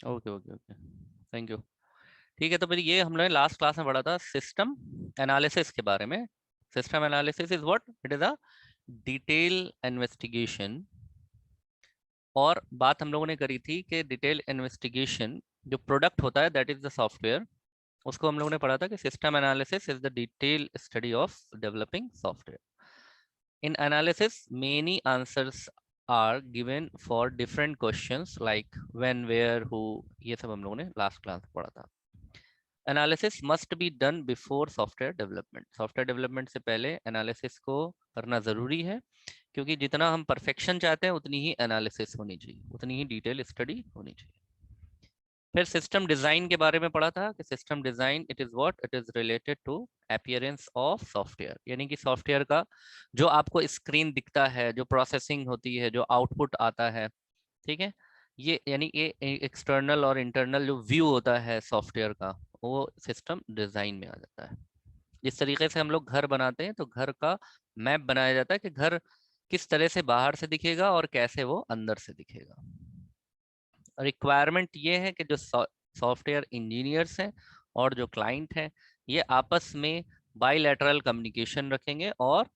Okay okay okay, thank you. ठीक है, तो फिर ये हमने लास्ट क्लास में पढ़ा था सिस्टम एनालिसिस के बारे में। System analysis is what? It is a detail investigation. और बात हम लोगों ने करी थी कि डिटेल इन्वेस्टिगेशन जो प्रोडक्ट होता है दैट इज द सॉफ्टवेयर, उसको हम लोगों ने पढ़ा था कि system analysis is the detail study of developing software. In analysis many answers are given for different questions like when, where, who. ये सब हम लोगों ने लास्ट क्लास में पढ़ा था। Analysis must be done before software development. Software development से पहले एनालिसिस को करना ज़रूरी है, क्योंकि जितना हम परफेक्शन चाहते हैं उतनी ही एनालिसिस होनी चाहिए, उतनी ही डिटेल स्टडी होनी चाहिए। फिर सिस्टम डिज़ाइन के बारे में पढ़ा था कि system design it is what? It is related to appearance of software, यानी कि सॉफ्टवेयर का जो आपको स्क्रीन दिखता है, जो प्रोसेसिंग होती है, जो आउटपुट आता है, ठीक है, ये यानी ये एक्सटर्नल और इंटरनल जो व्यू होता है सॉफ्टवेयर का, वो सिस्टम डिज़ाइन में आ जाता है। जिस तरीके से हम लोग घर बनाते हैं तो घर का मैप बनाया जाता है कि घर किस तरह से बाहर से दिखेगा और कैसे वो अंदर से दिखेगा। रिक्वायरमेंट ये है कि जो सॉफ्टवेयर इंजीनियर्स हैं और जो क्लाइंट हैं, ये आपस में बाइलैटरल कम्युनिकेशन रखेंगे और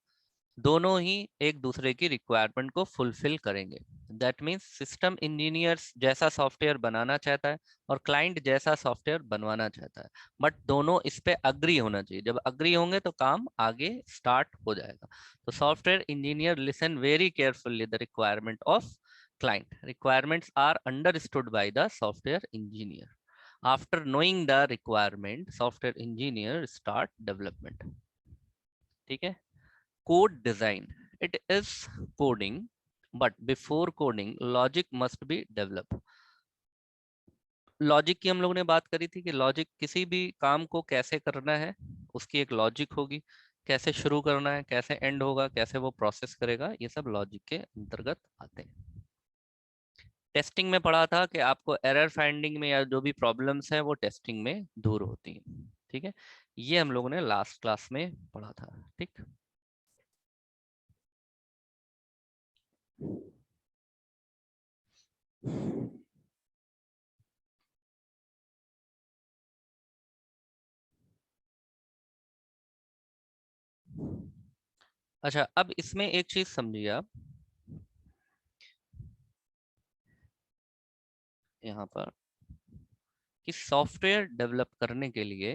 दोनों ही एक दूसरे की रिक्वायरमेंट को फुलफिल करेंगे। दैट मीन्स सिस्टम इंजीनियर्स जैसा सॉफ्टवेयर बनाना चाहता है और क्लाइंट जैसा सॉफ्टवेयर बनवाना चाहता है, बट दोनों इस पे अग्री होना चाहिए। जब अग्री होंगे तो काम आगे स्टार्ट हो जाएगा। तो software engineer listen very carefully the requirement of client. Requirements are understood by the software engineer. After knowing the requirement, software engineer start development. ठीक है। Code design it is coding, but before coding logic must be develop. Logic की हम लोगों ने बात करी थी कि लॉजिक किसी भी काम को कैसे करना है, उसकी एक लॉजिक होगी। कैसे शुरू करना है, कैसे एंड होगा, कैसे वो प्रोसेस करेगा, ये सब लॉजिक के अंतर्गत आते हैं। टेस्टिंग में पढ़ा था कि आपको एरर फाइंडिंग में या जो भी प्रॉब्लम्स है वो टेस्टिंग में दूर होती हैं। ठीक है, ये हम लोगों ने लास्ट क्लास में पढ़ा था। ठीक। अच्छा, अब इसमें एक चीज समझिए आप यहाँ पर, कि सॉफ्टवेयर डेवलप करने के लिए,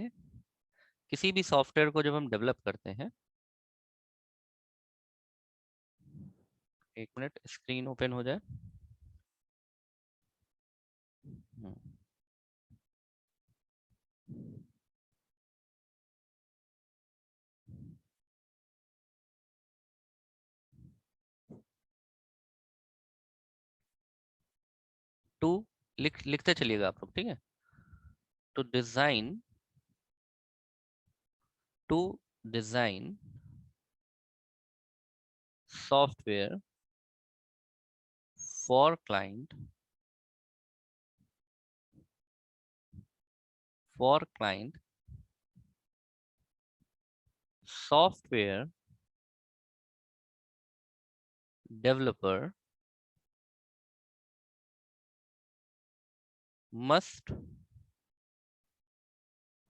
किसी भी सॉफ्टवेयर को जब हम डेवलप करते हैं, एक मिनट स्क्रीन ओपन हो जाए। टू लिखते चलिएगा आप लोग, ठीक है। To design, to design software for client, for client software developer must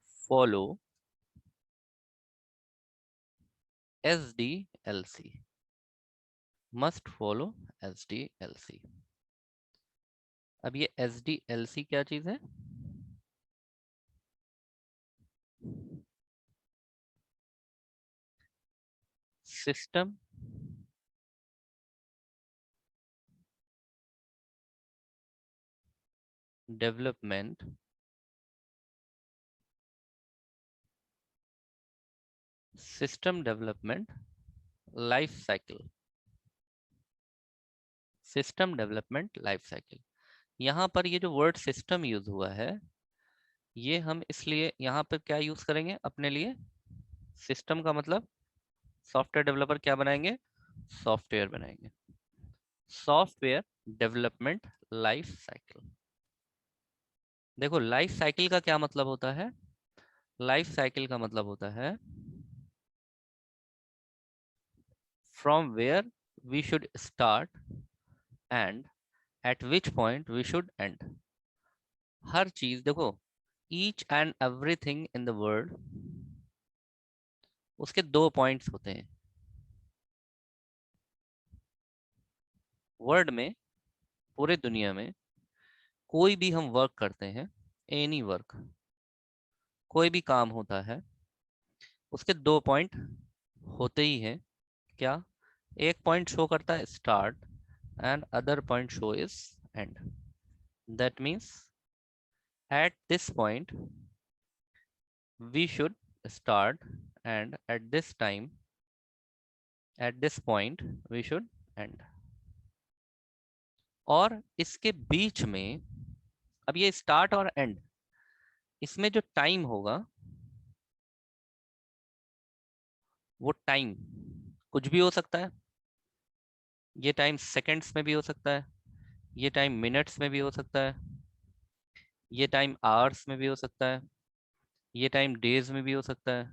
follow SDLC, must follow SDLC। अब ये SDLC क्या चीज है? System development system development life cycle, system development life cycle. यहाँ पर ये जो वर्ड सिस्टम यूज हुआ है, ये हम इसलिए यहाँ पर क्या यूज करेंगे अपने लिए? सिस्टम का मतलब सॉफ्टवेयर डेवलपर क्या बनाएंगे? सॉफ्टवेयर बनाएंगे। Software development life cycle. देखो, लाइफ साइकिल का क्या मतलब होता है? लाइफ साइकिल का मतलब होता है from where we should start and at which point we should end. हर चीज देखो, each and everything in the world, उसके दो पॉइंट्स होते हैं। वर्ल्ड में, पूरे दुनिया में कोई भी हम वर्क करते हैं, एनी वर्क, कोई भी काम होता है, उसके दो पॉइंट होते ही हैं। क्या? एक पॉइंट शो करता है start and other point show is and. That means at this point we should start, and at this point we should end। और इसके बीच में, अब ये स्टार्ट और एंड, इसमें जो टाइम होगा, वो टाइम कुछ भी हो सकता है। ये टाइम सेकंड्स में भी हो सकता है, ये टाइम मिनट्स में भी हो सकता है, ये टाइम आवर्स में भी हो सकता है, ये टाइम डेज में भी हो सकता है,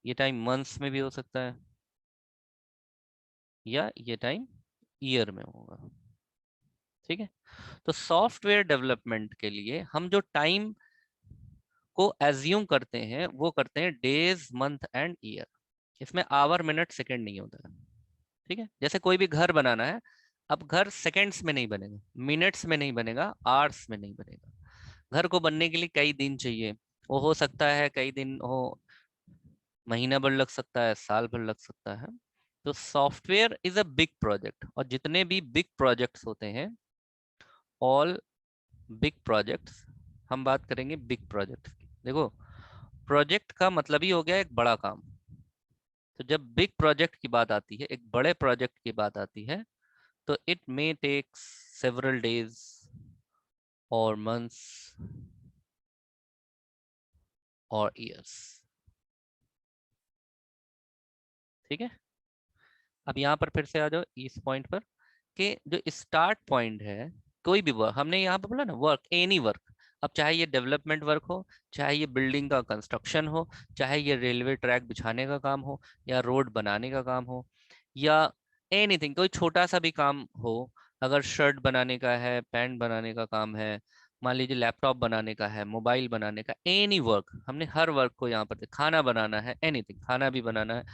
ये टाइम मंथ्स में भी हो सकता है, या ये टाइम ईयर में होगा। ठीक है। तो सॉफ्टवेयर डेवलपमेंट के लिए हम जो टाइम को एज्यूम करते हैं वो करते हैं डेज, मंथ एंड ईयर। इसमें आवर, मिनट, सेकंड नहीं होता है। ठीक है। जैसे कोई भी घर बनाना है, अब घर सेकंड्स में नहीं बनेगा, मिनट्स में नहीं बनेगा, आवर्स में नहीं बनेगा। घर को बनने के लिए कई दिन चाहिए। वो हो सकता है कई दिन हो, महीना भर लग सकता है, साल भर लग सकता है। तो software is a big project, और जितने भी बिग प्रोजेक्ट्स होते हैं, ऑल बिग प्रोजेक्ट्स, हम बात करेंगे बिग प्रोजेक्ट्स की। देखो, प्रोजेक्ट का मतलब ही हो गया एक बड़ा काम। तो जब बिग प्रोजेक्ट की बात आती है, एक बड़े प्रोजेक्ट की बात आती है, तो it may take several days और मंथ्स और ईयर्स। ठीक है। अब यहाँ पर फिर से आ जाओ इस पॉइंट पर, कि जो स्टार्ट पॉइंट है, कोई भी वर्क, हमने यहाँ पर बोला ना, वर्क, एनी वर्क। अब चाहे ये डेवलपमेंट वर्क हो, चाहे ये बिल्डिंग का कंस्ट्रक्शन हो, चाहे ये रेलवे ट्रैक बिछाने का काम हो, या रोड बनाने का काम हो, या एनीथिंग, कोई छोटा सा भी काम हो। अगर शर्ट बनाने का है, पैंट बनाने का काम है, मान लीजिए लैपटॉप बनाने का है, मोबाइल बनाने का, एनी वर्क, हमने हर वर्क को यहाँ पर, खाना बनाना है, एनीथिंग, खाना भी बनाना है।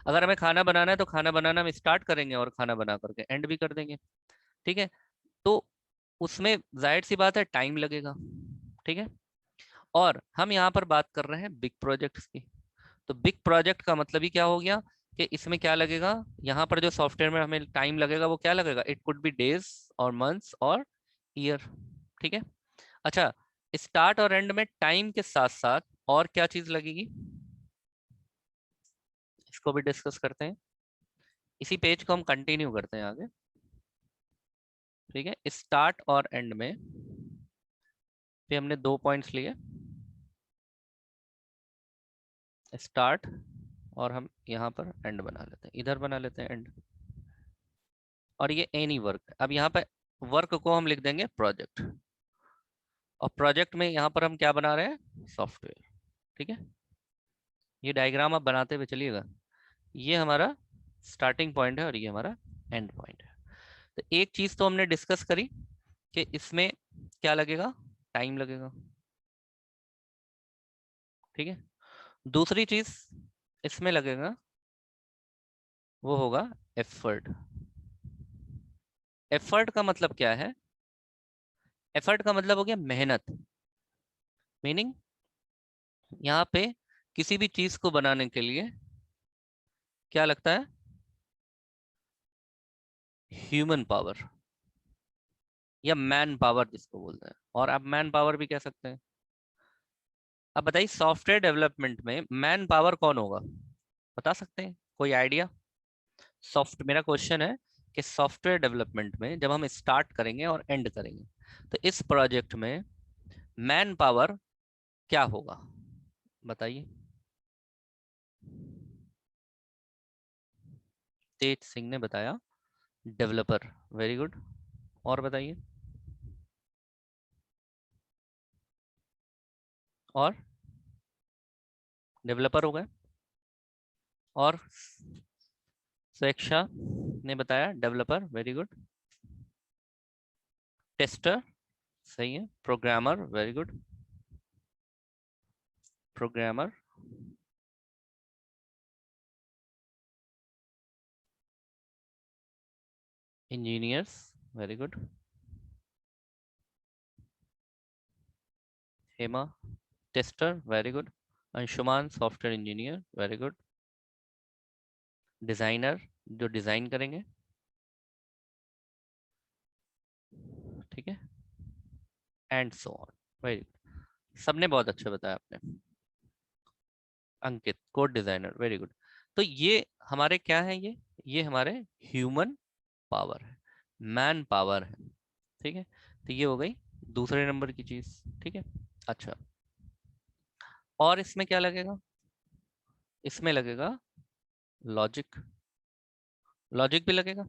अगर हमें खाना बनाना है तो खाना बनाना हम स्टार्ट करेंगे और खाना बना करके एंड भी कर देंगे। ठीक है। तो उसमें जाहिर सी बात है टाइम लगेगा। ठीक है। और हम यहाँ पर बात कर रहे हैं बिग प्रोजेक्ट्स की। तो बिग प्रोजेक्ट का मतलब ही क्या हो गया, कि इसमें क्या लगेगा, यहाँ पर जो सॉफ्टवेयर में हमें टाइम लगेगा वो क्या लगेगा, इट कुड बी डेज और मंथ्स और ईयर। ठीक है। अच्छा, स्टार्ट और एंड में टाइम के साथ साथ और क्या चीज लगेगी, इसको भी डिस्कस करते हैं। इसी पेज को हम कंटिन्यू करते हैं आगे। ठीक है। स्टार्ट और एंड में फिर हमने दो पॉइंट्स लिए, स्टार्ट, और हम यहाँ पर एंड बना लेते हैं, इधर बना लेते हैं एंड। और ये एनी वर्क, अब यहाँ पे वर्क को हम लिख देंगे प्रोजेक्ट, और प्रोजेक्ट में यहाँ पर हम क्या बना रहे हैं, सॉफ्टवेयर। ठीक है। ये डायग्राम आप बनाते हुए चलिएगा। ये हमारा स्टार्टिंग पॉइंट है और ये हमारा एंड पॉइंट है। तो एक चीज तो हमने डिस्कस करी कि इसमें क्या लगेगा, टाइम लगेगा। ठीक है। दूसरी चीज इसमें लगेगा, वो होगा एफर्ट। एफर्ट का मतलब क्या है, एफर्ट का मतलब हो गया मेहनत। मीनिंग, यहाँ पे किसी भी चीज को बनाने के लिए क्या लगता है, ह्यूमन पावर, या मैन पावर जिसको बोलते हैं, और आप मैन पावर भी कह सकते हैं। अब बताइए, सॉफ्टवेयर डेवलपमेंट में मैन पावर कौन होगा, बता सकते हैं, कोई आइडिया? मेरा क्वेश्चन है कि सॉफ्टवेयर डेवलपमेंट में जब हम स्टार्ट करेंगे और एंड करेंगे, तो इस प्रोजेक्ट में मैन पावर क्या होगा, बताइए। तेज सिंह ने बताया डेवलपर, वेरी गुड। और बताइए। और डेवलपर हो गए, और स्वेच्छा ने बताया डेवलपर, वेरी गुड। टेस्टर, सही है। Programmer, very good. Programmer, engineers, very good. Hema, tester, very good. Anshuman, software engineer, very good. Designer, जो डिजाइन करेंगे, ठीक है। And so on, very good. सबने बहुत अच्छा बताया आपने। अंकित, कोड डिजाइनर, वेरी गुड। तो ये हमारे क्या है, ये हमारे ह्यूमन पावर है, मैन पावर है, ठीक है। तो ये हो गई दूसरे नंबर की चीज, ठीक है। अच्छा, और इसमें क्या लगेगा? इसमें लगेगा लॉजिक, लॉजिक भी लगेगा,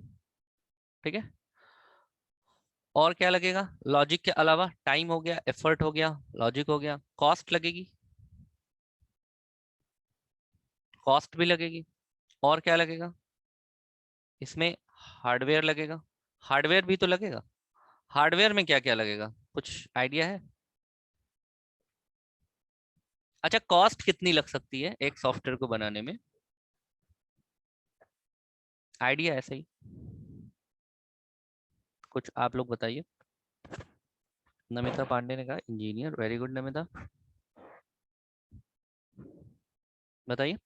ठीक है। और क्या लगेगा लॉजिक के अलावा? टाइम हो गया, एफर्ट हो गया, लॉजिक हो गया, कॉस्ट लगेगी, कॉस्ट भी लगेगी। और क्या लगेगा इसमें? हार्डवेयर लगेगा, हार्डवेयर भी तो लगेगा। हार्डवेयर में क्या क्या लगेगा, कुछ आइडिया है? अच्छा, कॉस्ट कितनी लग सकती है एक सॉफ्टवेयर को बनाने में? आइडिया है सही? कुछ आप लोग बताइए। नमिता पांडे ने कहा इंजीनियर, वेरी गुड नमिता, बताइए।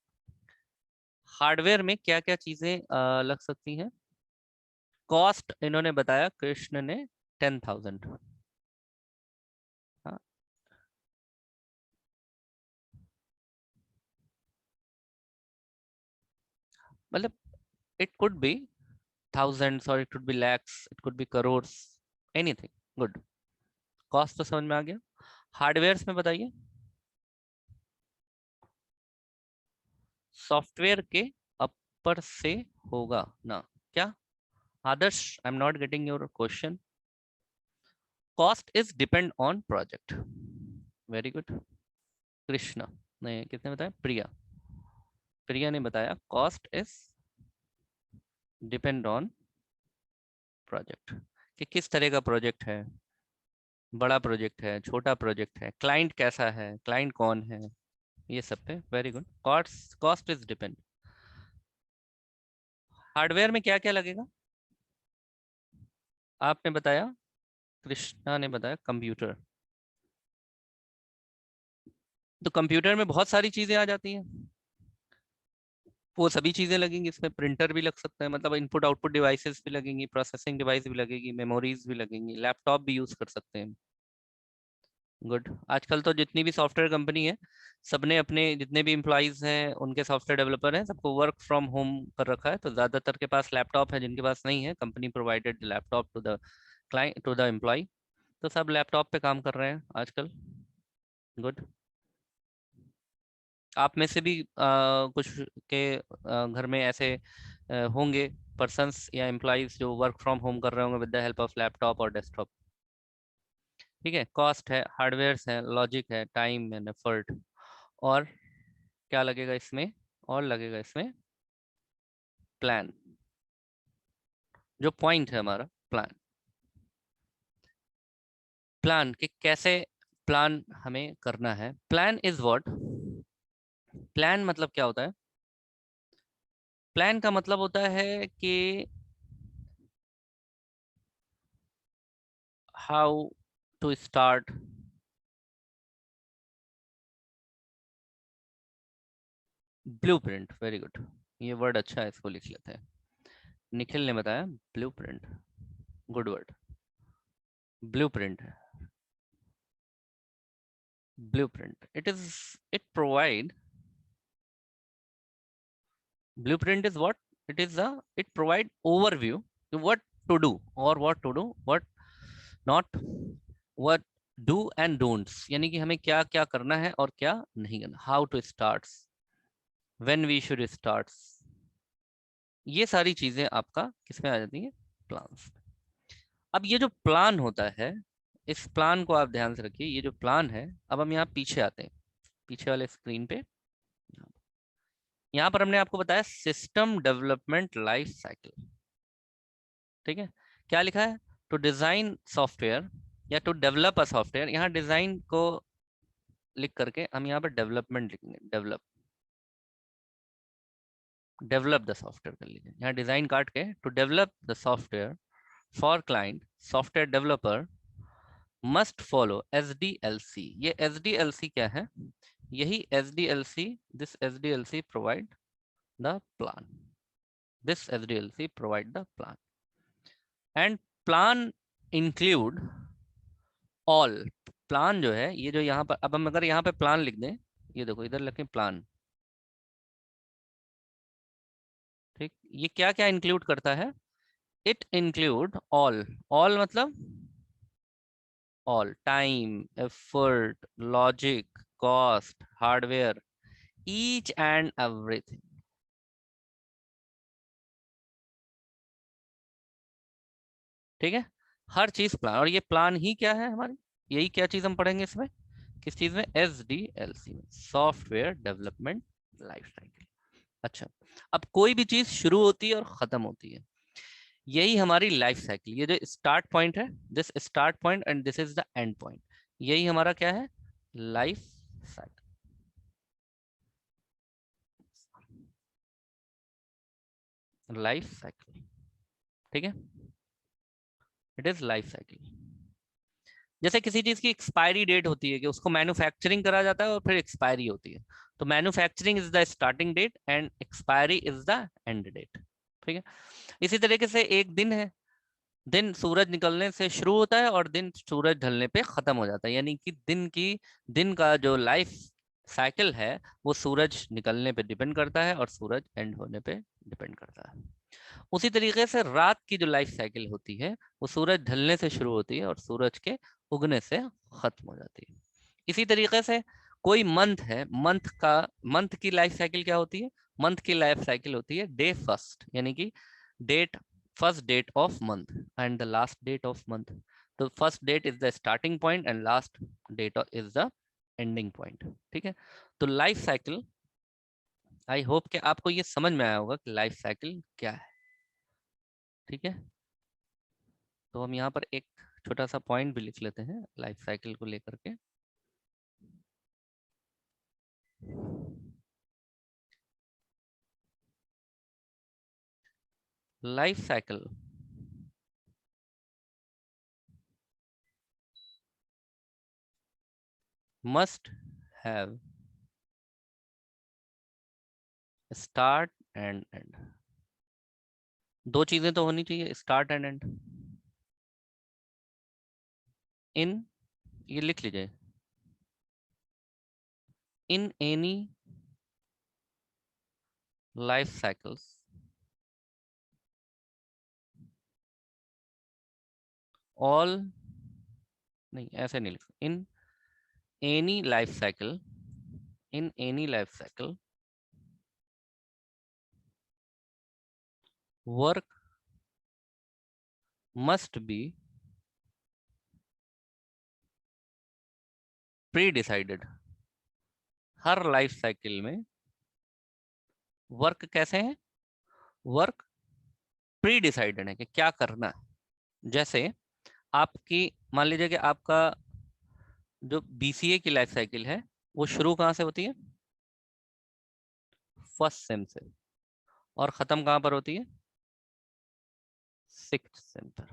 हार्डवेयर में क्या क्या चीजें लग सकती हैं? कॉस्ट इन्होंने बताया, कृष्ण ने 10,000। हाँ, मतलब it could be thousands or it could be lakhs, it could be crores, anything, good। Cost तो समझ में आ गया। हार्डवेयर में बताइए। सॉफ्टवेयर के अपर से होगा ना क्या? Adarsh, I am not getting your question. Cost is depend on project, very good. Krishna, नहीं, किसने बताया? प्रिया, प्रिया ने बताया cost is depend on project, कि किस तरह का प्रोजेक्ट है, बड़ा प्रोजेक्ट है, छोटा प्रोजेक्ट है, क्लाइंट कैसा है, क्लाइंट कौन है, ये सब पे, very good. Cost, cost is depend. Hardware में क्या क्या लगेगा आपने बताया? कृष्णा ने बताया कंप्यूटर। तो कंप्यूटर में बहुत सारी चीजें आ जाती हैं, वो सभी चीजें लगेंगी इसमें। प्रिंटर भी लग सकता है, मतलब इनपुट आउटपुट डिवाइसेस भी लगेंगी, प्रोसेसिंग डिवाइस भी लगेगी, मेमोरीज भी लगेंगी, लैपटॉप भी यूज कर सकते हैं। गुड। आजकल तो जितनी भी सॉफ्टवेयर कंपनी है, सबने अपने जितने भी एम्प्लॉयज हैं, उनके सॉफ्टवेयर डेवलपर हैं, सबको वर्क फ्रॉम होम कर रखा है। तो ज्यादातर के पास लैपटॉप है, जिनके पास नहीं है, company provided laptop to the client, to the employ. तो सब लैपटॉप पे काम कर रहे हैं आजकल। गुड। आप में से भी कुछ के घर में ऐसे होंगे पर्सन्स या एम्प्लॉयज जो वर्क फ्रॉम होम कर रहे होंगे with the help of laptop और डेस्कटॉप, ठीक है। कॉस्ट है, हार्डवेयर है, लॉजिक है, टाइम एंड एफर्ट। और क्या लगेगा इसमें? और लगेगा इसमें प्लान, जो पॉइंट है हमारा, प्लान। प्लान कि कैसे प्लान हमें करना है। Plan is what? प्लान मतलब क्या होता है? प्लान का मतलब होता है कि how to start, blueprint, very good. ये वर्ड अच्छा है, इसको लिख लेते हैं। निखिल ने बताया blueprint, good word. Blueprint, blueprint, it is, it provide, blueprint is what? It is a, it provide overview to what to do, or what to do, what not, what do and don'ts, यानी कि हमें क्या क्या करना है और क्या नहीं करना। how to start, when we should start, ये सारी चीजें आपका किसमें आ जाती हैं? प्लान्स। अब ये जो प्लान होता है, इस प्लान को आप ध्यान से रखिए। ये जो प्लान है, अब हम यहाँ पीछे आते हैं, पीछे वाले स्क्रीन पे। यहाँ पर हमने आपको बताया सिस्टम डेवलपमेंट लाइफ साइकिल, ठीक है। क्या लिखा है? टू डिजाइन सॉफ्टवेयर या टू डेवलप अ सॉफ्टवेयर, यहाँ डिजाइन को लिख करके हम यहाँ पर डेवलपमेंट लिखेंगे, डेवलप द सॉफ्टवेयर कर लीजिए, यहाँ डिजाइन काट के to develop the software for client software developer must follow SDLC। ये SDLC क्या है? यही SDLC, this SDLC provide the plan, this SDLC provide the plan and plan include all. Plan जो है ये जो यहाँ पर, अब हम अगर यहाँ पे प्लान लिख दें, ये देखो इधर लिखें प्लान, ठीक, ये क्या क्या इंक्लूड करता है? इट इंक्लूड ऑल, ऑल मतलब all, time, effort, logic, cost, hardware, each and everything. ठीक है, हर चीज प्लान, और ये प्लान ही क्या है हमारी, यही क्या चीज हम पढ़ेंगे इसमें, किस चीज में? SDLC में, सॉफ्टवेयर डेवलपमेंट लाइफ साइकिल। अच्छा, अब कोई भी चीज शुरू होती है और खत्म होती है, यही हमारी लाइफ साइकिल, ये जो स्टार्ट पॉइंट है, this start point and this is the and point, यही हमारा क्या है? Life cycle. लाइफ साइकिल, ठीक है, इट इज लाइफ साइकिल। जैसे किसी चीज की एक्सपायरी डेट होती है कि उसको मैन्युफैक्चरिंग करा जाता है और फिर एक्सपायरी होती है, तो manufacturing is the starting date and expiry is the end date. ठीक है, इसी तरीके से एक दिन है, दिन सूरज निकलने से शुरू होता है और दिन सूरज ढलने पे खत्म हो जाता है, यानी कि दिन का जो लाइफ साइकिल है वो सूरज निकलने पे डिपेंड करता है और सूरज एंड होने पे डिपेंड करता है। उसी तरीके से रात की जो लाइफ साइकिल होती है वो सूरज ढलने से शुरू होती है और सूरज के उगने से खत्म हो जाती है। इसी तरीके से कोई मंथ है, मंथ की लाइफ साइकिल क्या होती है? मंथ की लाइफ साइकिल होती है डे फर्स्ट, यानी कि date, first date of month and the last date of month. तो first date is the starting point and last date is the ending point. ठीक है, तो लाइफ साइकिल, आई होप कि आपको ये समझ में आया होगा कि लाइफ साइकिल क्या है। ठीक है, तो हम यहाँ पर एक छोटा सा पॉइंट भी लिख लेते हैं लाइफ साइकिल को लेकर के। Life cycle must have start and and. दो चीजें तो होनी चाहिए, स्टार्ट एंड एंड। इन, ये लिख लीजिए, in any life cycles all, नहीं ऐसे नहीं लिख, in any life cycle, in any life cycle work must be pre decided. Her life cycle में वर्क कैसे है? वर्क प्री डिसाइडेड है कि क्या करना है। जैसे आपकी, मान लीजिए कि आपका जो BCA की लाइफ साइकिल है वो शुरू कहाँ से होती है? फर्स्ट सेम से, और खत्म कहाँ पर होती है? सिक्स्थ सेम पर।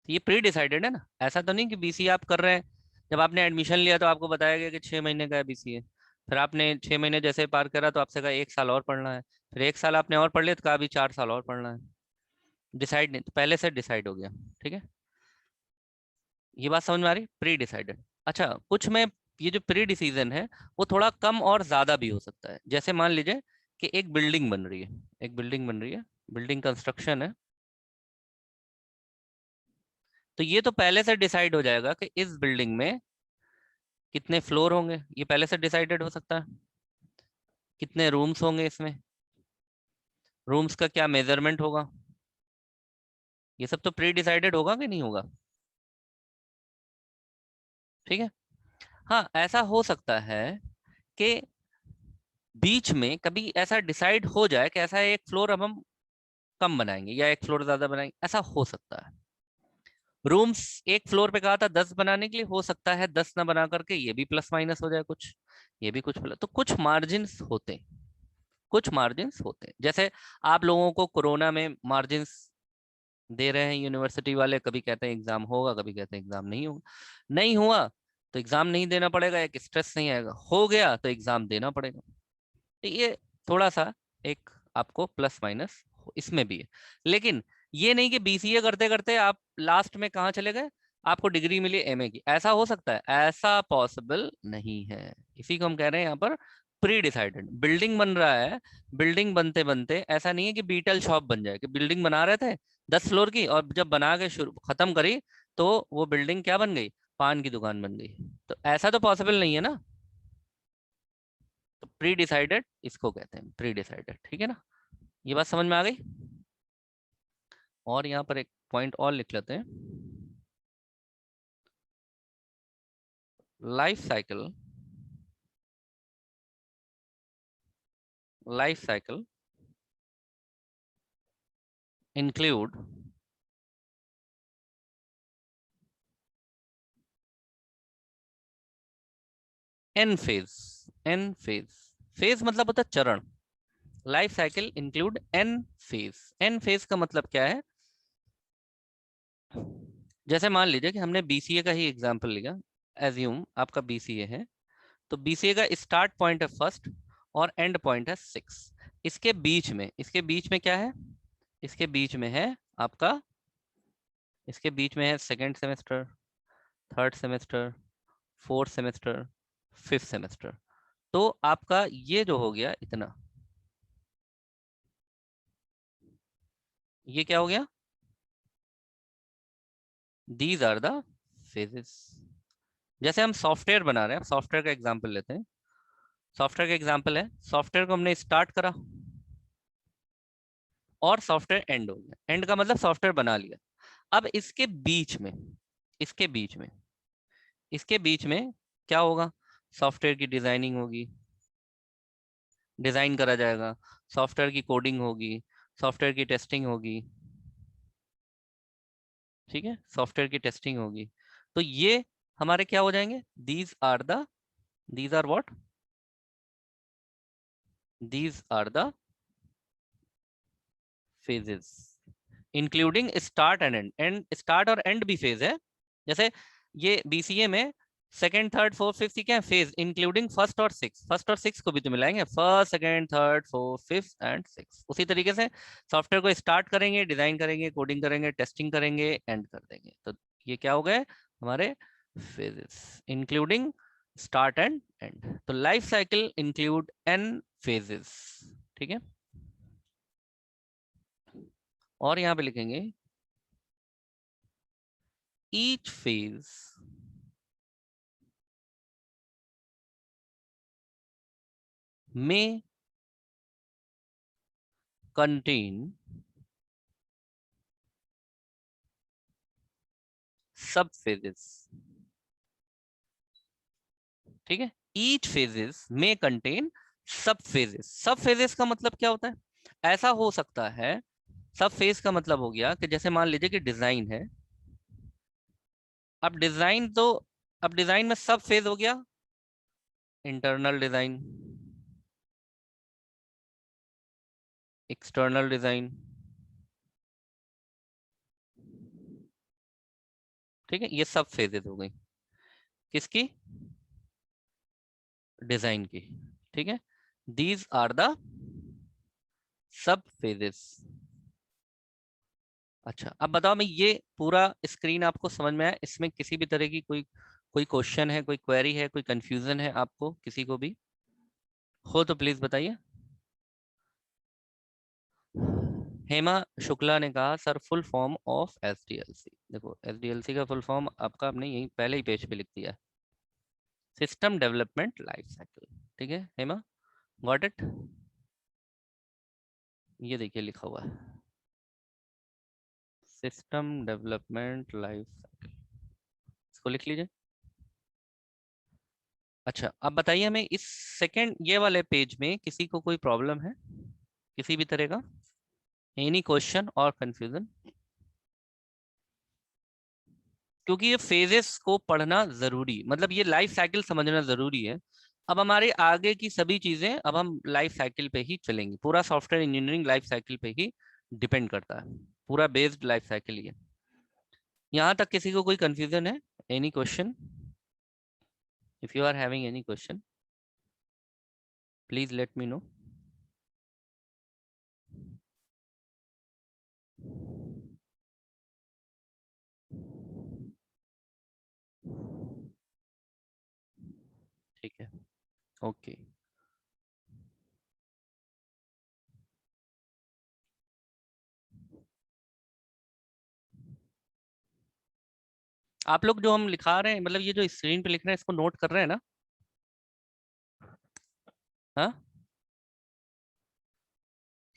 तो ये प्री डिसाइडेड है ना, ऐसा तो नहीं कि BCA आप कर रहे हैं, जब आपने एडमिशन लिया तो आपको बताया गया कि 6 महीने का है BCA, फिर आपने 6 महीने जैसे पार करा तो आपसे कहा 1 साल और पढ़ना है, फिर 1 साल आपने और पढ़ लिया तो कहा अभी 4 साल और पढ़ना है। डिसाइड नहीं, तो पहले से डिसाइड हो गया। ठीक है, ये बात समझ में आ रही? Pre decided. अच्छा, कुछ में ये जो प्री डिसीजन है वो थोड़ा कम और ज्यादा भी हो सकता है। जैसे मान लीजिए कि एक बिल्डिंग बन रही है, एक बिल्डिंग बन रही है, बिल्डिंग कंस्ट्रक्शन है, तो ये तो पहले से डिसाइड हो जाएगा कि इस बिल्डिंग में कितने फ्लोर होंगे, ये पहले से डिसाइडेड हो सकता है। कितने रूम्स होंगे इसमें, रूम्स का क्या मेजरमेंट होगा, ये सब तो प्री डिसाइडेड होगा कि नहीं होगा? ठीक है, हाँ ऐसा हो सकता है कि बीच में कभी ऐसा डिसाइड हो जाए कि ऐसा एक फ्लोर अब हम कम बनाएंगे या एक फ्लोर ज्यादा बनाएंगे, ऐसा हो सकता है। रूम्स एक फ्लोर पे कहा था 10 बनाने के लिए, हो सकता है 10 ना बना करके ये भी प्लस माइनस हो जाए, कुछ ये भी कुछ प्लस, तो कुछ मार्जिन्स होते हैं, कुछ मार्जिन्स होते हैं। जैसे आप लोगों को कोरोना में मार्जिन्स दे रहे हैं यूनिवर्सिटी वाले, कभी कहते हैं एग्जाम होगा, कभी कहते हैं एग्जाम नहीं होगा। नहीं हुआ तो एग्जाम नहीं देना पड़ेगा, एक स्ट्रेस नहीं आएगा, हो गया तो एग्जाम देना पड़ेगा। तो ये थोड़ा सा एक आपको प्लस माइनस इसमें भी है। लेकिन ये नहीं कि बीसीए करते करते आप लास्ट में कहाँ चले गए, आपको डिग्री मिली एमए की, ऐसा हो सकता है? ऐसा पॉसिबल नहीं है। इसी को हम कह रहे हैं यहाँ पर प्री डिसाइडेड। बिल्डिंग बन रहा है, बिल्डिंग बनते बनते ऐसा नहीं है कि बीटल शॉप बन जाए, कि बिल्डिंग बना रहे थे 10 फ्लोर की और जब बना के शुरू खत्म करी तो वो बिल्डिंग क्या बन गई, पान की दुकान बन गई। तो ऐसा तो पॉसिबल नहीं है ना। तो प्री डिसाइडेड इसको कहते हैं, प्री डिसाइडेड, ठीक है ना। ये बात समझ में आ गई। और यहाँ पर एक पॉइंट और लिख लेते हैं, life cycle, life cycle include n phase. N phase, phase मतलब होता है चरण। Life cycle include n phase. N phase का मतलब क्या है? जैसे मान लीजिए कि हमने बीसीए का ही एग्जांपल लिया, एज्यूम आपका बीसीए है, तो बीसीए का स्टार्ट पॉइंट है फर्स्ट और एंड पॉइंट है 6। इसके बीच में, इसके बीच में क्या है? इसके बीच में है आपका, इसके बीच में है second semester, third semester, fourth semester, fifth semester. तो आपका ये जो हो गया इतना, ये क्या हो गया? These are the phases. जैसे हम सॉफ्टवेयर बना रहे हैं, सॉफ्टवेयर का एग्जांपल लेते हैं। सॉफ्टवेयर का एग्जांपल है, सॉफ्टवेयर को हमने स्टार्ट करा और सॉफ्टवेयर एंड हो गया। एंड का मतलब सॉफ्टवेयर बना लिया। अब इसके बीच में, इसके बीच में, इसके बीच में क्या होगा? सॉफ्टवेयर की डिजाइनिंग होगी, डिजाइन करा जाएगा, सॉफ्टवेयर की कोडिंग होगी, सॉफ्टवेयर की टेस्टिंग होगी, ठीक है, सॉफ्टवेयर की टेस्टिंग होगी। तो ये हमारे क्या हो जाएंगे? These are the, these are what, these are the phases including start and end. End start और एंड भी फेज है। जैसे ये बीसीए में सेकंड थर्ड फोर्थ फिफ्थ क्या है? फेज, इंक्लूडिंग फर्स्ट और सिक्स। फर्स्ट और सिक्स को भी तो मिलाएंगे, first second third fourth fifth and six. उसी तरीके से सॉफ्टवेयर को स्टार्ट करेंगे, डिजाइन करेंगे, कोडिंग करेंगे, टेस्टिंग करेंगे, एंड कर देंगे। तो ये क्या हो गए हमारे phases, including start and end. तो life cycle include n phases, ठीक है। और यहाँ पे लिखेंगे each phase may contain सब phases, ठीक है। each phases may contain सब phases। सब phases का मतलब क्या होता है? ऐसा हो सकता है, सब फेज का मतलब हो गया कि जैसे मान लीजिए कि डिजाइन है। अब डिजाइन तो, अब डिजाइन में सब फेज हो गया, इंटरनल डिजाइन, एक्सटर्नल डिजाइन, ठीक है, ये सब फेजेस हो गई किसकी? डिजाइन की, ठीक है। दीज आर द सब फेजेस। अच्छा, अब बताओ, मैं ये पूरा स्क्रीन आपको समझ में आया? इसमें किसी भी तरह की कोई कोई क्वेश्चन है, कोई क्वेरी है, कोई कंफ्यूजन है आपको किसी को भी हो तो प्लीज बताइए। हेमा शुक्ला ने कहा sir full form of SDLC. देखो एसडीएलसी का फुल फॉर्म आपका आपने यही पहले ही पेज पे लिख दिया है, सिस्टम डेवलपमेंट लाइफ साइकिल, ठीक है हेमा, गॉट इट? ये देखिए लिखा हुआ है, सिस्टम डेवलपमेंट लाइफ साइकिल, इसको लिख लीजिए। अच्छा, अब बताइए हमें इस सेकंड ये वाले पेज में किसी को कोई प्रॉब्लम है किसी भी तरह का? एनी क्वेश्चन और कंफ्यूजन? क्योंकि ये फेजेस को पढ़ना जरूरी, मतलब ये लाइफ साइकिल समझना जरूरी है। अब हमारी आगे की सभी चीजें अब हम लाइफ साइकिल पे ही चलेंगे, पूरा सॉफ्टवेयर इंजीनियरिंग लाइफ साइकिल पे ही डिपेंड करता है, पूरा बेस्ड लाइफ साइकिल ही है। यहाँ तक किसी को कोई कंफ्यूजन है? Any question? If you are having any question please let me know. ठीक है, ओके। आप लोग जो हम लिखा रहे हैं, मतलब ये जो स्क्रीन पे लिख रहे हैं, इसको नोट कर रहे हैं ना? हाँ,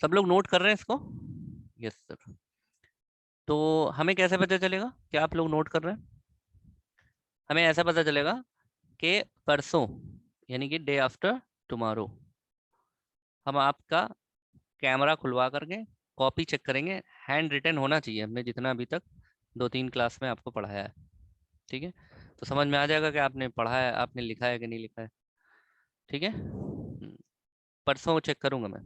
सब लोग नोट कर रहे हैं इसको? Yes sir. तो हमें कैसे पता चलेगा कि आप लोग नोट कर रहे हैं? हमें ऐसा पता चलेगा कि परसों, यानी कि डे आफ्टर टुमारो, हम आपका कैमरा खुलवा करके कॉपी चेक करेंगे। हैंड रिटन होना चाहिए, हमने जितना अभी तक 2-3 क्लास में आपको पढ़ाया है। ठीक है, तो समझ में आ जाएगा कि आपने पढ़ा है, आपने लिखा है कि नहीं लिखा है। ठीक है, परसों चेक करूंगा मैं।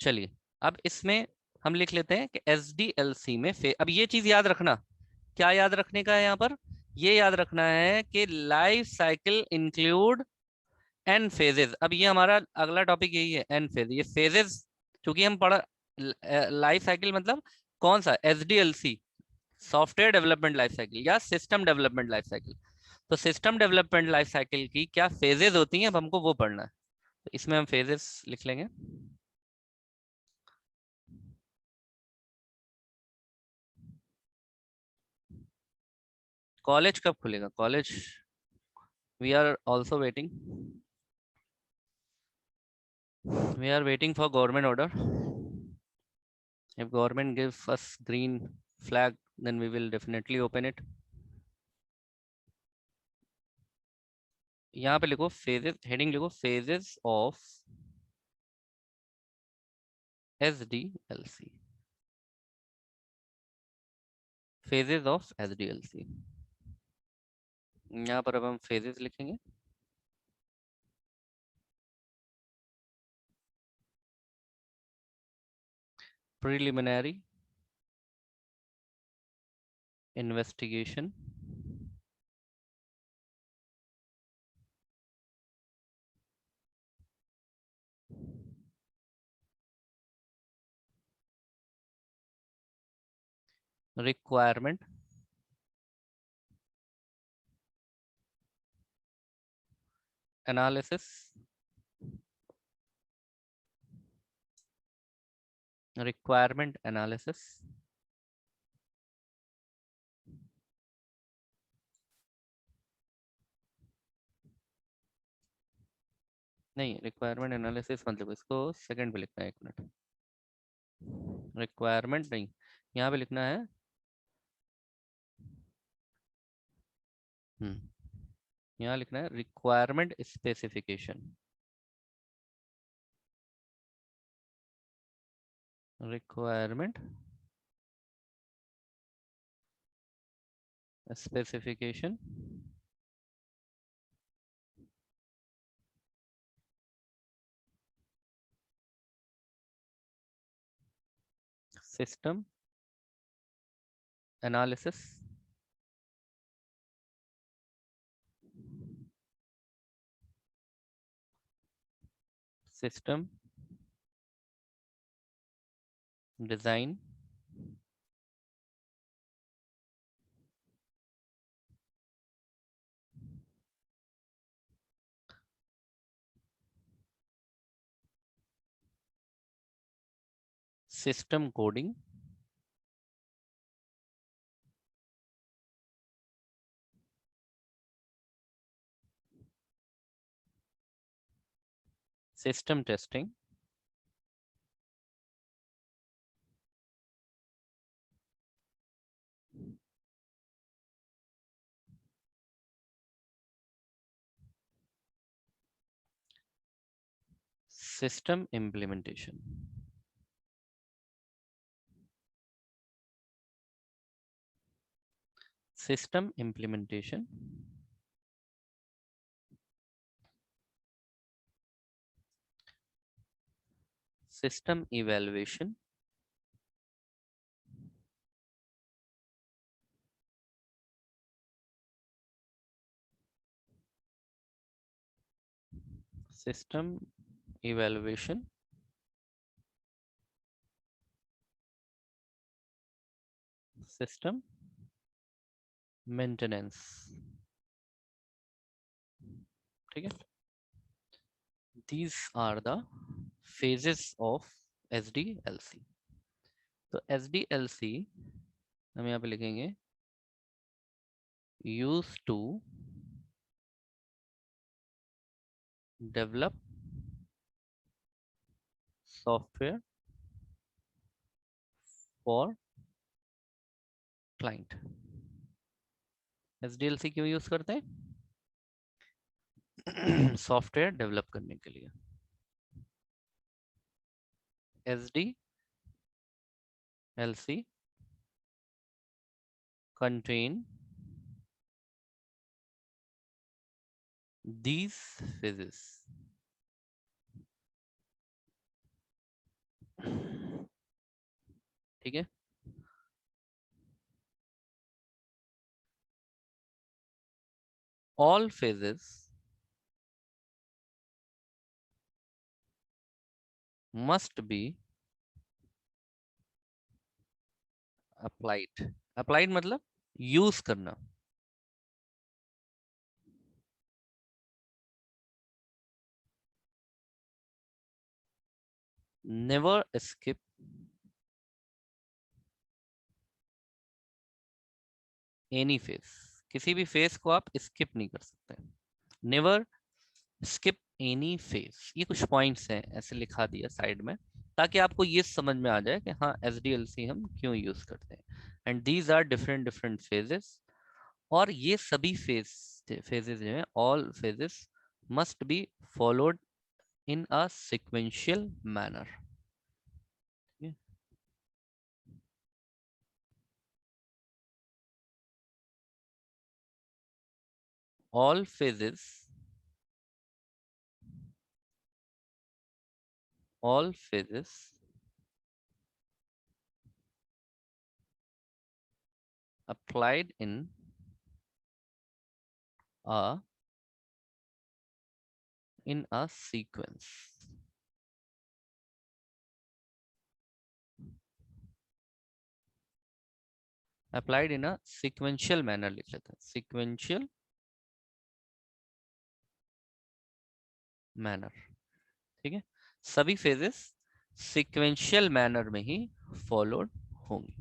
चलिए, अब इसमें हम लिख लेते हैं कि SDLC में अब ये चीज याद रखना, क्या याद रखने का है यहाँ पर? ये याद रखना है कि life cycle include n phases. अब ये हमारा अगला टॉपिक यही है, एन फेज, ये फेजेस। क्योंकि हम पढ़ा लाइफ साइकिल मतलब कौन सा, SDLC, software development life cycle या सिस्टम डेवलपमेंट लाइफ साइकिल। तो सिस्टम डेवलपमेंट लाइफ साइकिल की क्या फेजेस होती हैं, अब हमको वो पढ़ना है। तो इसमें हम फेजेस लिख लेंगे। कॉलेज कब खुलेगा college? We are also waiting, we are waiting for government order. If government gives us green flag, then we will definitely open it. यहाँ पे लिखो phases, हेडिंग लिखो phases of SDLC, phases of SDLC। यहाँ पर अब हम phases लिखेंगे। Preliminary investigation, requirement analysis, requirement analysis, नहीं, रिक्वायरमेंट एनालिसिस मतलब इसको सेकंड पे लिखना है, 1 मिनट। रिक्वायरमेंट नहीं, यहाँ पे लिखना है यहाँ लिखना है requirement specification. Requirement specification system analysis system design system coding system testing system implementation. system implementation, system evaluation, system evaluation, system maintenance. ठीक है, these are the phases of SDLC. तो SDLC हम यहाँ पे लिखेंगे used to develop software for client. SDLC क्यों use करते हैं? सॉफ्टवेयर डेवलप करने के लिए. SDLC contain these phases. ठीक है, all phases must be applied. applied मतलब यूज करना. never skip any phase. किसी भी फेज को आप स्किप नहीं कर सकते. Never skip any phase. ये कुछ पॉइंट्स हैं, ऐसे लिखा दिया साइड में ताकि आपको ये समझ में आ जाए कि हाँ SDLC हम क्यों यूज करते हैं. And these are different different phases. और ये सभी फेजेस जो हैं, all phases must be followed in a sequential manner. all phases all phases applied in a sequence. applied in a sequential manner लिख लेते हैं. sequential manner. ठीक है, सभी फेजेस सीक्वेंशियल मैनर में ही फॉलोड होंगी.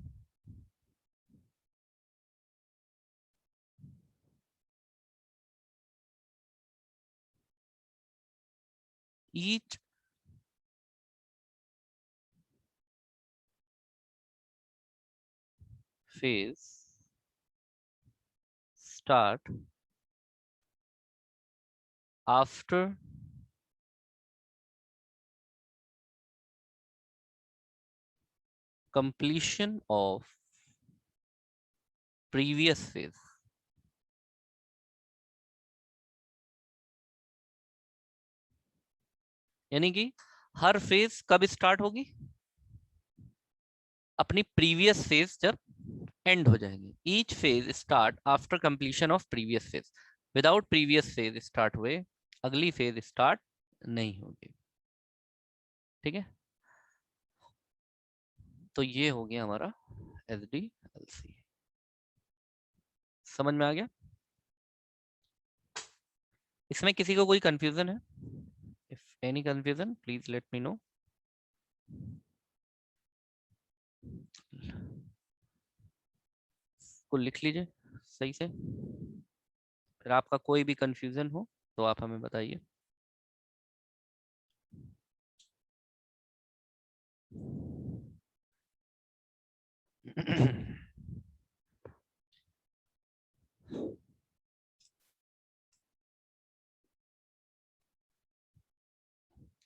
each phase start after completion of previous phase. यानी कि हर फेज कब स्टार्ट होगी? अपनी प्रीवियस फेज जब एंड हो जाएगी. Each phase start after completion of previous phase. Without previous phase start हुए अगली फेज स्टार्ट नहीं होगी. ठीक है, तो ये हो गया हमारा SDLC. समझ में आ गया? इसमें किसी को कोई कंफ्यूजन है? If any confusion please let me no. को लिख लीजिए सही से. फिर आपका कोई भी कंफ्यूजन हो तो आप हमें बताइए.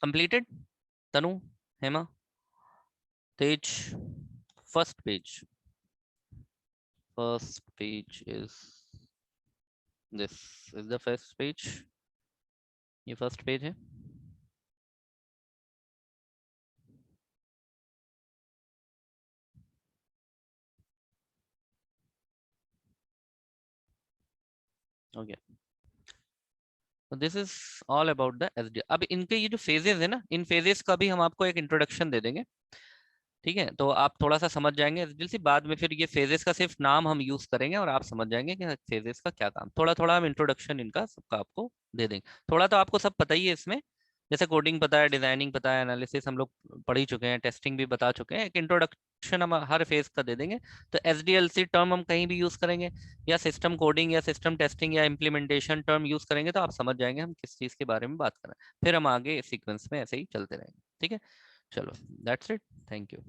Completed? Tanu, Hema, Tej, first page. first page is this is the first page. ये first page है. Okay. So this is all about the SDL. अब इनके ये जो phases है ना, इन phases का भी हम आपको एक introduction दे देंगे. ठीक है, तो आप थोड़ा सा समझ जाएंगे एसडीएल बाद में, फिर ये फेजेस का सिर्फ नाम हम यूज करेंगे और आप समझ जाएंगे कि फेजेस का क्या काम. थोड़ा थोड़ा हम इंट्रोडक्शन इनका सबका आपको दे देंगे. थोड़ा तो आपको सब पता ही है इसमें, जैसे कोडिंग पता है, डिजाइनिंग पता है, एनालिसिस हम लोग पढ़ ही चुके हैं, टेस्टिंग भी बता चुके हैं. एक इंट्रोडक्शन हम हर फेज का दे देंगे. तो एसडीएलसी टर्म हम कहीं भी यूज करेंगे, या सिस्टम कोडिंग या सिस्टम टेस्टिंग या इम्प्लीमेंटेशन टर्म यूज करेंगे, तो आप समझ जाएंगे हम किस चीज के बारे में बात कर रहे हैं. फिर हम आगे सीक्वेंस में ऐसे ही चलते रहेंगे. ठीक है, चलो, दैट्स इट. Thank you.